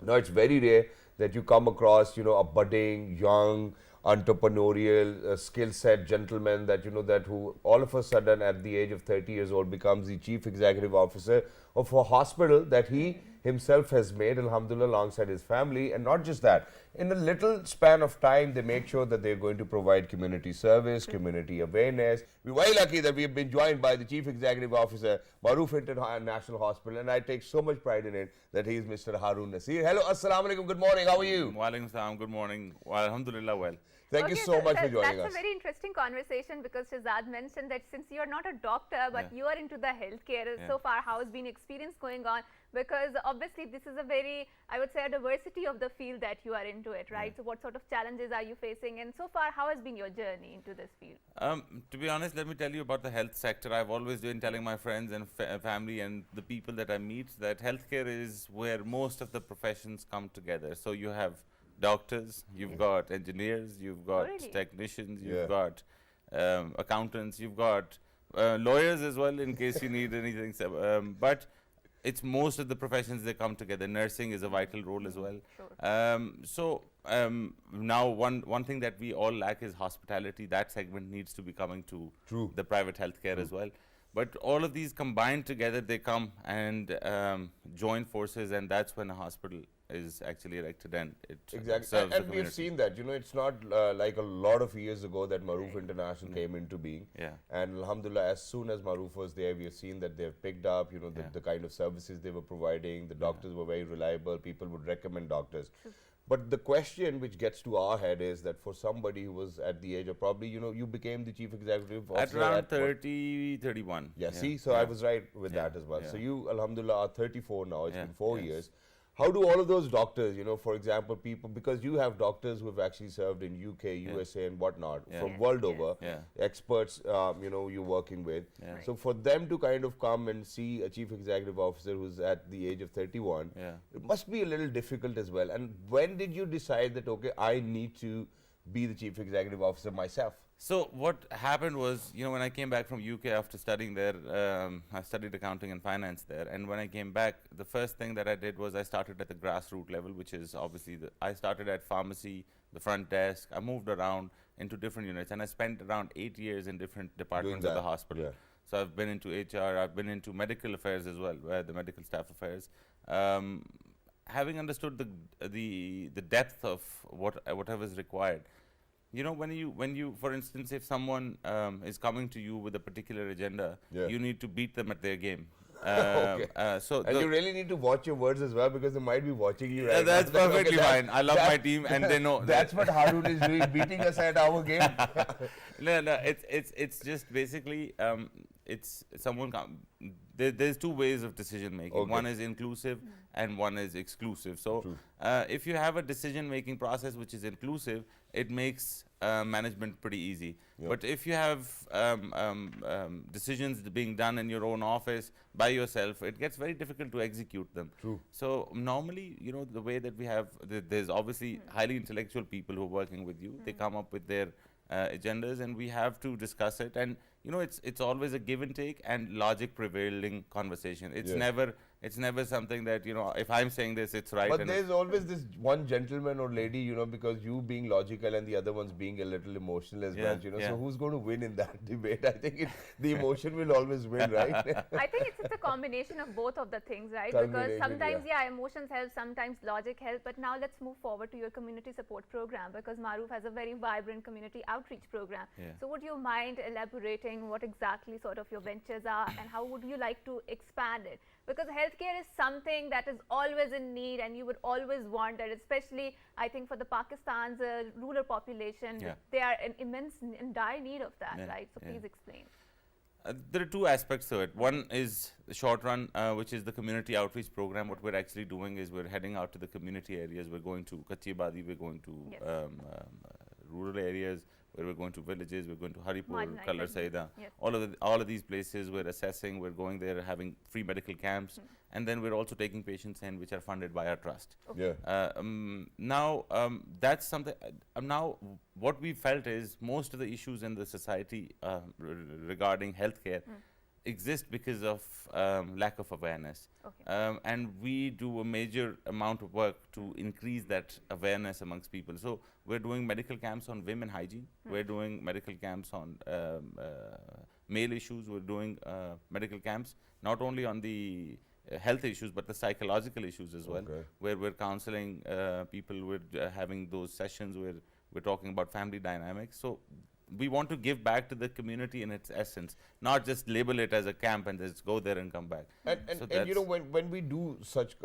Now, it's very rare that you come across, a budding, young, entrepreneurial, skill set gentleman that, that who all of a sudden at the age of 30 years old becomes the chief executive officer of a hospital that he himself has made, alhamdulillah, alongside his family. And not just that, in a little span of time, they make sure that they're going to provide community service, community awareness. We're very lucky that we've been joined by the Chief Executive Officer, Maroof International Hospital, and I take so much pride in it that he is Mr. Haroon Naseer. Hello, assalamu alaikum, good morning, how are you? Walaikum salam, good morning. Well, alhamdulillah, well. Thank you so much for joining us. That's a very interesting conversation because Shahzad mentioned that since you're not a doctor, but you are into the healthcare so far, how has been experience going on? Because obviously this is a very, I would say, a diversity of the field that you are into it, right? So what sort of challenges are you facing? And so far, how has been your journey into this field? To be honest, let me tell you about the health sector. I've always been telling my friends and family and the people that I meet that healthcare is where most of the professions come together. So you have doctors, you've got engineers, you've got technicians, you've got accountants, you've got lawyers as well in case you need anything. But it's most of the professions they come together. Nursing is a vital role as well. Now one thing that we all lack is hospitality. That segment needs to be coming to the private healthcare as well. But all of these combined together, they come and join forces, and that's when a hospital is actually erected and it serves the and we've seen that, it's not like a lot of years ago that Maroof International came into being. And alhamdulillah, as soon as Maroof was there, we have seen that they've picked up, the kind of services they were providing. The doctors were very reliable. People would recommend doctors. But the question which gets to our head is that for somebody who was at the age of probably, you became the chief executive officer at around 30, 31. Yeah, see, so I was right with that as well. So you, alhamdulillah, are 34 now. It's been 4 years. How do all of those doctors, for example, people, because you have doctors who have actually served in UK, USA and whatnot, from world over, experts, you're working with. So for them to kind of come and see a chief executive officer who's at the age of 31, it must be a little difficult as well. And when did you decide that, okay, I need to be the chief executive officer myself? So what happened was, when I came back from UK after studying there, I studied accounting and finance there. And when I came back, the first thing that I did was I started at the grassroots level, which is obviously, I started at pharmacy, the front desk. I moved around into different units, and I spent around 8 years in different departments of the hospital. So I've been into HR, I've been into medical affairs as well, the medical staff affairs. Having understood the depth of whatever is required, when you, for instance, if someone is coming to you with a particular agenda, you need to beat them at their game. And you really need to watch your words as well, because they might be watching you right That's now. perfectly fine. I love my team, and they know. That's what Haroon is doing, beating us at our game. No, it's just basically it's someone. There's two ways of decision making. One is inclusive and one is exclusive. So if you have a decision making process which is inclusive, it makes management pretty easy. But if you have decisions being done in your own office by yourself, it gets very difficult to execute them. So normally, the way that we have, there's obviously highly intellectual people who are working with you. They come up with their agendas, and we have to discuss it. And it's always a give and take and logic prevailing conversation. It's never something that, if I'm saying this, it's right. But there's always this one gentleman or lady, because you being logical and the other one's being a little emotional as well, so who's going to win in that debate? I think the emotion will always win, right? I think it's a combination of both of the things, right? Because sometimes, emotions help, sometimes logic helps. But now let's move forward to your community support program, because Maroof has a very vibrant community outreach program. So would you mind elaborating what exactly sort of your ventures are, and how would you like to expand it? Because healthcare is something that is always in need, and you would always want that, especially I think for the Pakistan's rural population, they are in immense and dire need of that, right? So please explain. There are two aspects to it. One is the short run, which is the community outreach program. What we're actually doing is we're heading out to the community areas. We're going to Kachibadi, we're going to rural areas, where we're going to villages, we're going to Haripur, Kalar Saida, all of these places we're assessing, we're going there, having free medical camps, and then we're also taking patients in which are funded by our trust. Now, that's something, now what we felt is most of the issues in the society regarding healthcare exist because of lack of awareness. Okay. And we do a major amount of work to increase that awareness amongst people. So we're doing medical camps on women hygiene. We're doing medical camps on male issues. We're doing medical camps not only on the health issues but the psychological issues as well, where we're counseling people. We're having those sessions where we're talking about family dynamics. So we want to give back to the community in its essence, not just label it as a camp and just go there and come back. And you know, when we do such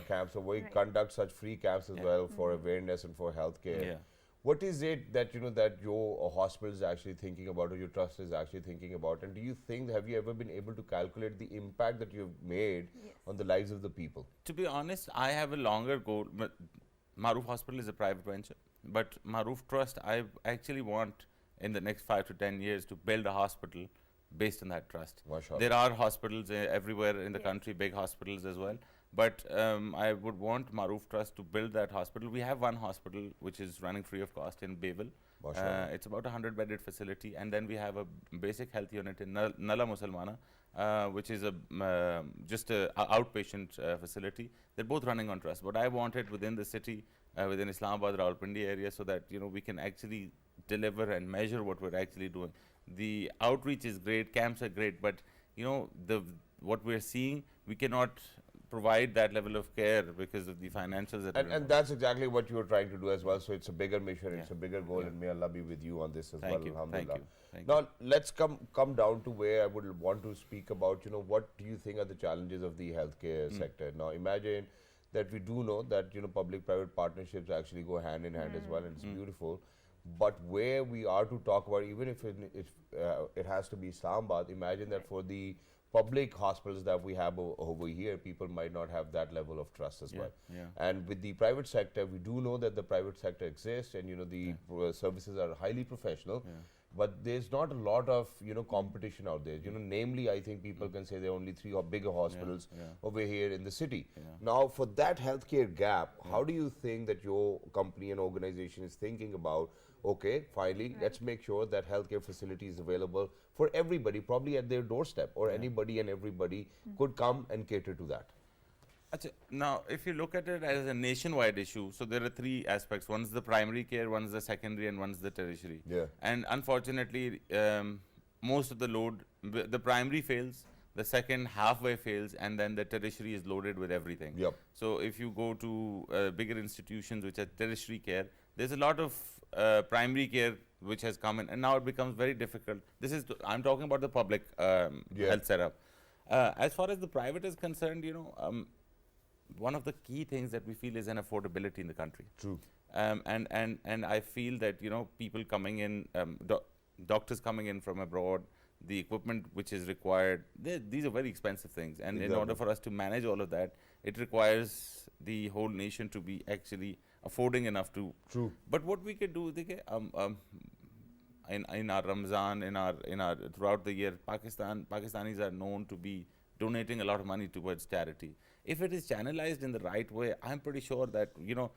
camps, or we conduct such free camps as well for awareness and for healthcare, what is it that, you know, that your hospital is actually thinking about, or your trust is actually thinking about? And do you think, have you ever been able to calculate the impact that you've made on the lives of the people? To be honest, I have a longer goal. Maroof Hospital is a private venture, but Maroof Trust, I actually want in the next 5 to 10 years to build a hospital based on that trust. There are hospitals everywhere in the country, big hospitals as well. But I would want Maroof Trust to build that hospital. We have one hospital which is running free of cost in Bevel. It's about a 100-bedded facility. And then we have a basic health unit in Nala Musalmana, which is just an outpatient facility. They're both running on trust. But I want it within the city, within Islamabad, Rawalpindi area, so that, you know, we can actually deliver and measure what we're actually doing. The outreach is great, camps are great, but, you know, what we're seeing, we cannot provide that level of care because of the financials that and that's exactly what you are trying to do as well. So it's a bigger mission, it's a bigger goal, and may Allah be with you on this as well. Alhamdulillah. Thank now let's come down to where I would want to speak about, you know, what do you think are the challenges of the healthcare sector? Now imagine that we do know that, you know, public-private partnerships actually go hand in hand as well, and it's beautiful. But where we are to talk about, even if it has to be Islamabad, imagine that for the public hospitals that we have over here, people might not have that level of trust as well. And with the private sector, we do know that the private sector exists, and, you know, the services are highly professional. But there's not a lot of, you know, competition out there. You know, namely, I think people can say there are only 3 or bigger hospitals over here in the city. Now, for that healthcare gap, how do you think that your company and organization is thinking about, okay, finally, let's make sure that healthcare facility is available for everybody, probably at their doorstep, or anybody and everybody could come and cater to that? Now, if you look at it as a nationwide issue, so there are 3 aspects. One is the primary care, one is the secondary, and one is the tertiary. And unfortunately, most of the load, the primary fails, the second halfway fails, and then the tertiary is loaded with everything. So if you go to bigger institutions which are tertiary care, there's a lot of primary care which has come in, and now it becomes very difficult. I'm talking about the public health setup. As far as the private is concerned, you know, one of the key things that we feel is an affordability in the country. And I feel that, you know, people coming in, doctors coming in from abroad, the equipment which is required, these are very expensive things. And in order for us to manage all of that, it requires the whole nation to be actually affording enough to. But what we could do, in our Ramzan, in our throughout the year, Pakistanis are known to be donating a lot of money towards charity. If it is channelized in the right way, I'm pretty sure that, you know,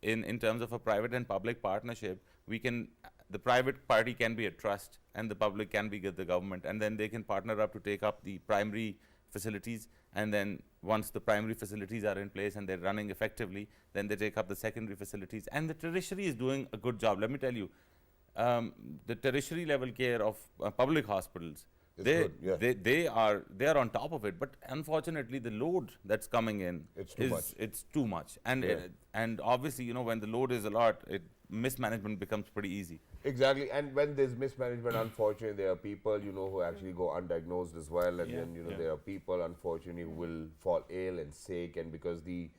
in terms of a private and public partnership, the private party can be a trust and the public can be the government, and then they can partner up to take up the primary facilities, and then once the primary facilities are in place and they're running effectively, then they take up the secondary facilities, and the tertiary is doing a good job. Let me tell you, the tertiary level care of public hospitals, they are on top of it, but unfortunately the load that's coming in it's too much, and obviously, you know, when the load is a lot, mismanagement becomes pretty easy. Exactly, and when there's mismanagement, unfortunately, there are people, you know, who actually go undiagnosed as well, and then, you know, there are people, unfortunately, who will fall ill and sick, and because the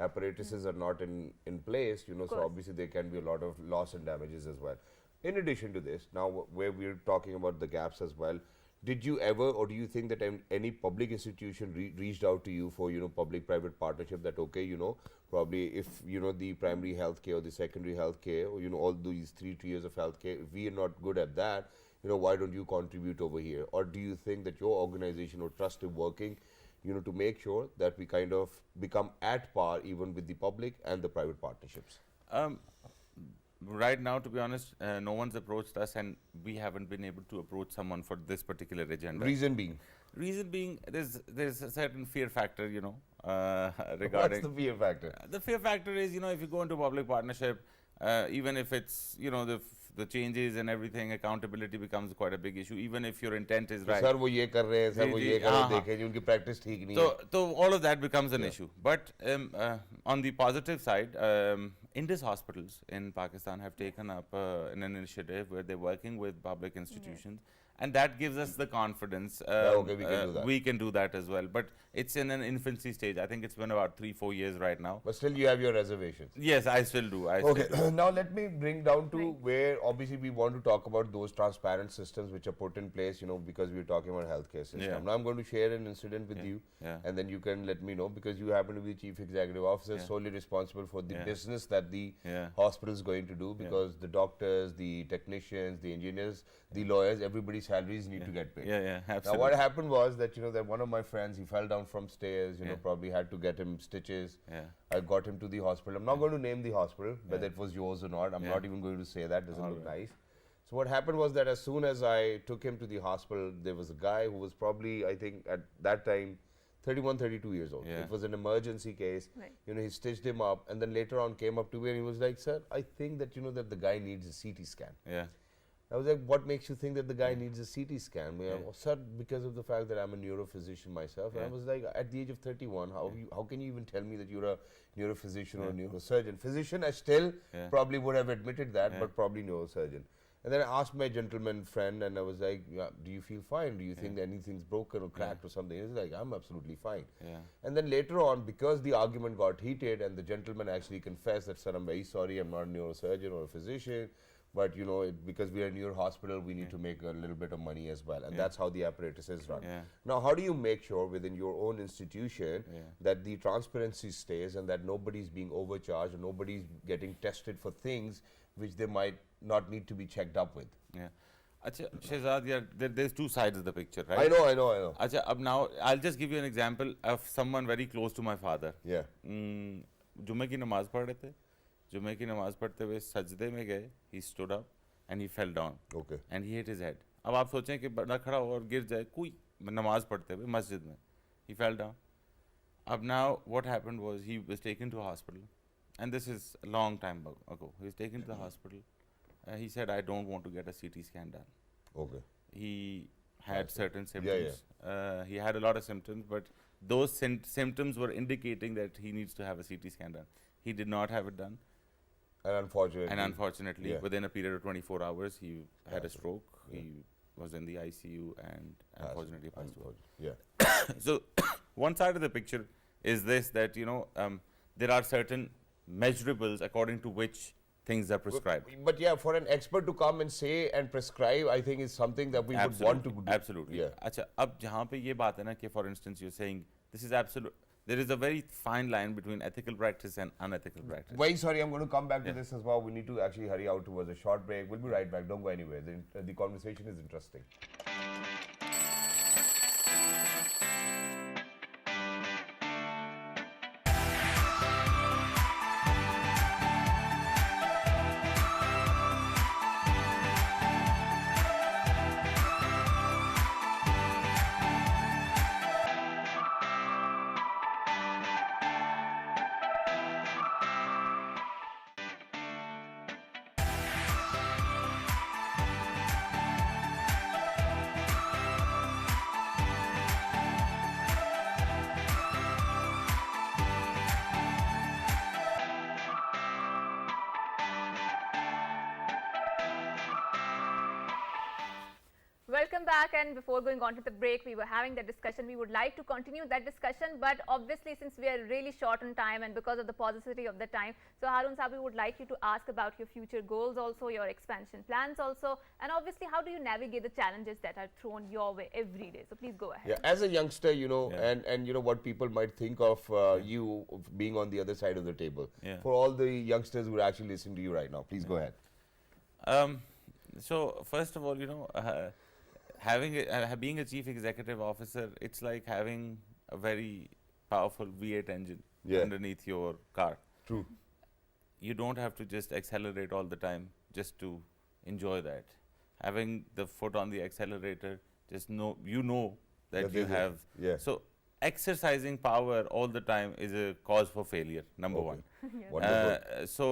apparatuses are not in place, you know, so obviously there can be a lot of loss and damages as well. In addition to this, now where we're talking about the gaps as well, did you ever, or do you think that any public institution reached out to you for, you know, public-private partnership, that, okay, you know, probably if, you know, the primary health care or the secondary health care, or, you know, all these 3 tiers of health care, if we are not good at that, you know, why don't you contribute over here? Or do you think that your organization or trust is working, you know, to make sure that we kind of become at par even with the public and the private partnerships? Right now, to be honest, no one's approached us, and we haven't been able to approach someone for this particular agenda. Reason being? Reason being, there's a certain fear factor, regarding. What's the fear factor? The fear factor is, if you go into public partnership, even if it's, the changes and everything, accountability becomes quite a big issue, even if your intent is right. Sir, वो ये कर रहे हैं, sir, वो ये कर रहे हैं, देखें जी उनकी practice ठीक नहीं है. So all of that becomes an issue. But on the positive side, Indus hospitals in Pakistan have taken up an initiative where they're working with public institutions. And that gives us the confidence. Okay, we can do that. We can do that as well. But it's in an infancy stage. I think it's been about 3-4 years right now. But still you have your reservations. Yes, I still do. Okay, now let me bring down to where obviously we want to talk about those transparent systems which are put in place, because we're talking about healthcare system. Yeah. Now I'm going to share an incident with you, and then you can let me know, because you happen to be the chief executive officer, solely responsible for the business that the hospital is going to do, because the doctors, the technicians, the engineers, the lawyers, everybody's salaries need to get paid. Absolutely. Now what happened was that, that one of my friends, he fell down from stairs, probably had to get him stitches. I got him to the hospital. I'm not going to name the hospital, whether it was yours or not. I'm not even going to say that. Doesn't look nice. So what happened was that as soon as I took him to the hospital, there was a guy who was probably, I think at that time, 31, 32 years old. It was an emergency case. Right. He stitched him up, and then later on came up to me and he was like, "Sir, I think that, that the guy needs a CT scan." I was like, "What makes you think that the guy needs a CT scan?" Sir, because of the fact that I'm a neurophysician myself. And I was like, at the age of 31, how can you even tell me that you're a neurophysician or a neurosurgeon? Physician, I still probably would have admitted that, but probably neurosurgeon. And then I asked my gentleman friend, and I was like, "Do you feel fine? Do you think that anything's broken or cracked or something?" He's like, "I'm absolutely fine." And then later on, because the argument got heated and the gentleman actually confessed that, "Sir, I'm very sorry, I'm not a neurosurgeon or a physician, but because we are in your hospital, we need to make a little bit of money as well." And that's how the apparatus is run. Now, how do you make sure within your own institution that the transparency stays and that nobody's being overcharged or nobody's getting tested for things which they might not need to be checked up with? Achha, Shehzad, there's two sides of the picture, right? I know. Achha, now I'll just give you an example of someone very close to my father. जुम्मे की नमाज पढ़ रहे थे, जुम्मे की नमाज पढ़ते हुए सजदे में गए, he stood up and he fell down. Okay. And he hit his head. अब आप सोचें कि बंदा खड़ा हो और गिर जाए, कोई नमाज पढ़ते हुए मस्जिद में, he fell down. अब now what happened was he was taken to a hospital, and this is a long time ago. He was taken to the hospital. He said, "I don't want to get a CT scan done." Okay. He had certain symptoms. He had a lot of symptoms, but those symptoms were indicating that he needs to have a CT scan done. He did not have it done. And unfortunately, within a period of 24 hours, he had a stroke. He was in the ICU and unfortunately passed away. So one side of the picture is this, that, there are certain measurables according to which things are prescribed. But for an expert to come and say and prescribe, I think is something that we would want to do. Absolutely. Achha, ab jahan pe ye baat hai na ki, for instance, you're saying this is absolute. There is a very fine line between ethical practice and unethical practice. Very sorry, I'm going to come back to this as well. We need to actually hurry out towards a short break. We'll be right back. Don't go anywhere. The conversation is interesting. Welcome back, and before going on to the break, we were having that discussion. We would like to continue that discussion, but obviously since we are really short on time and because of the paucity of the time, so Haroon Sahab, we would like you to ask about your future goals also, your expansion plans also, and obviously how do you navigate the challenges that are thrown your way every day? So please go ahead. As a youngster, and what people might think of you being on the other side of the table. For all the youngsters who are actually listening to you right now, please go ahead. So first of all, being a chief executive officer, it's like having a very powerful V8 engine underneath your car. True. you don't have to just accelerate all the time just to enjoy that. Having the foot on the accelerator, just know that you have. Yeah. So exercising power all the time is a cause for failure, number one. Yes. Wonderful. So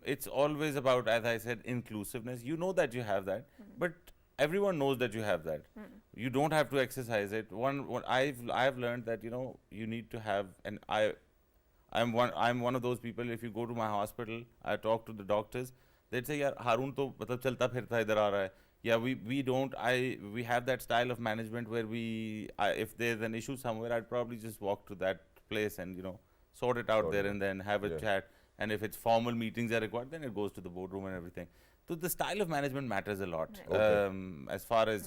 it's always about, as I said, inclusiveness. You know that you have that, but everyone knows that you have that. You don't have to exercise it. What I've learned that you need to have, and I'm one of those people. If you go to my hospital, I talk to the doctors. They'd say, "यार हारून तो मतलब चलता फिरता इधर आ रहा है." Yeah, we have that style of management where if there's an issue somewhere, I'd probably just walk to that place and sort it out there and then have a chat. And if it's formal meetings are required, then it goes to the boardroom and everything. So the style of management matters a lot. Right. Okay. As far as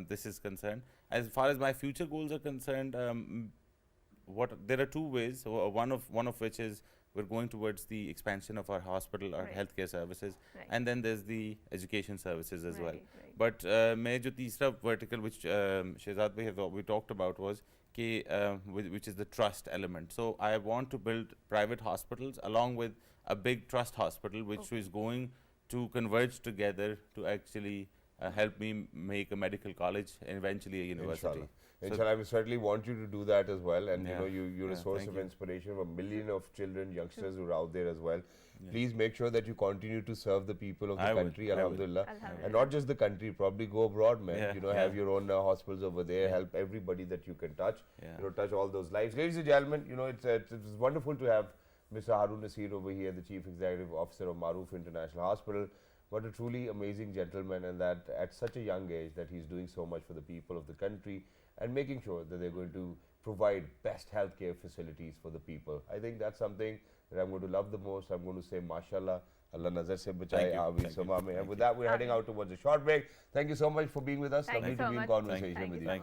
this is concerned. As far as my future goals are concerned, there are two ways. One of which is we're going towards the expansion of our hospital, our Right. healthcare services, Right. and then there's the education services as well. Right. But मैं जो तीसरा vertical which Shehzad bhai we talked about was which is the trust element. So I want to build private hospitals along with a big trust hospital which is going to converge together to actually help me make a medical college and eventually a university. Inshallah. Inshallah, we certainly want you to do that as well. And Yeah. you're a Yeah, source thank of you. inspiration for a million of children, youngsters who are out there as well. Please make sure that you continue to serve the people of the I will, country, I will. alhamdulillah. Alhamdulillah. And not just the country, probably go abroad, man. Yeah, Have your own hospitals over there, help everybody that you can touch. Yeah. Touch all those lives. Ladies and gentlemen, it's wonderful to have Mr. Haroon Naseer over here, the Chief Executive Officer of Maroof International Hospital. What a truly amazing gentleman, and that at such a young age that he's doing so much for the people of the country and making sure that they're going to provide best healthcare facilities for the people. I think that's something that I'm going to love the most. I'm going to say, mashallah, Allah nazar se bachaye, amin sama mein. And with that, we're heading out towards a short break. Thank you so much for being with us. Thank you Lovely to so be in much. conversation Thank with you you. so much.